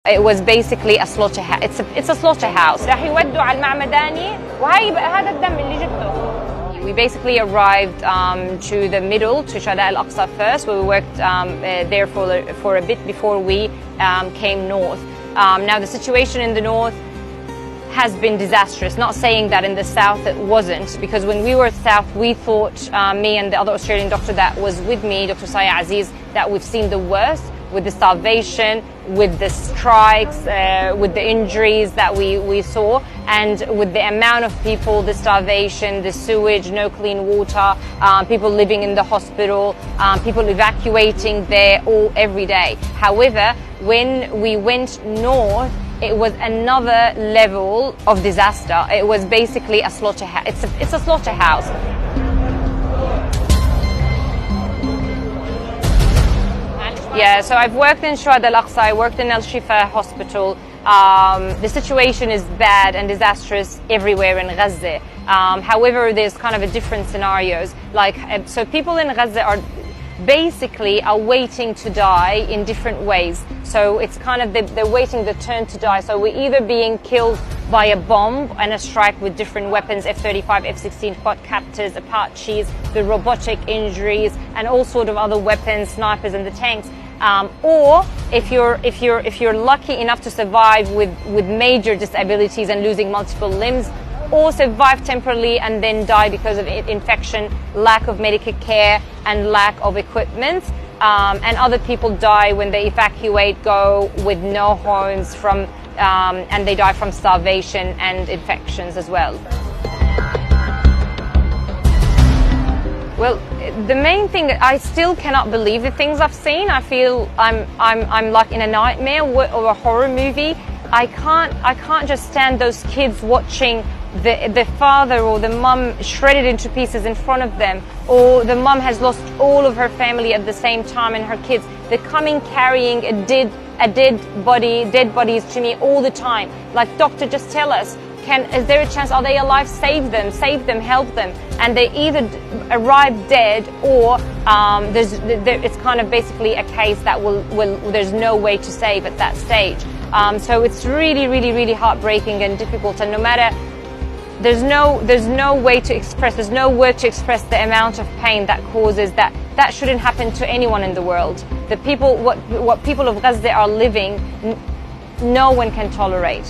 It was basically a slaughterhouse. It's a slaughterhouse. راح يودوا على المعمداني وهي بقى هذا الدم اللي جبته. We basically arrived to the middle, to Shuhada al-Aqsa first, where we worked there for a bit before we came north. Now the situation in the north has been disastrous. Not saying that in the south it wasn't, because when we were south, we thought, me and the other Australian doctor that was with me, Dr. Saya Aziz, that we've seen the worst with the starvation, with the strikes, with the injuries that we saw, and with the amount of people, the starvation, the sewage, no clean water, people living in the hospital, people evacuating there every day. However, when we went north, it was another level of disaster. It was basically a slaughterhouse. It's a slaughterhouse. Yeah, so I've worked in Shuhada al-Aqsa, I worked in Al-Shifa hospital. The situation is bad and disastrous everywhere in Gaza. However, there's kind of a different scenarios. So people in Gaza are basically waiting to die in different ways. So it's kind of, they're waiting their turn to die. So we're either being killed by a bomb and a strike with different weapons, F-35, F-16 quadcopters, Apaches, the robotic injuries, and all sort of other weapons, snipers and the tanks. Or if you're lucky enough to survive with major disabilities and losing multiple limbs, or survive temporarily and then die because of infection, lack of medical care and lack of equipment. And other people die when they evacuate, go with no homes and they die from starvation and infections as well. Well, the main thing, I still cannot believe the things I've seen. I feel I'm like in a nightmare or a horror movie. I can't just stand those kids watching the father or the mum shredded into pieces in front of them, or the mum has lost all of her family at the same time and her kids. They're coming carrying dead bodies to me all the time. Like, doctor, just tell us, is there a chance, are they alive? Save them, help them. And they either arrive dead or it's kind of basically a case that there's no way to save at that stage. So it's really, really, really heartbreaking and difficult, and no matter, there's no way to express, there's no word to express the amount of pain that causes that shouldn't happen to anyone in the world. The people, what people of Gaza are living, no one can tolerate.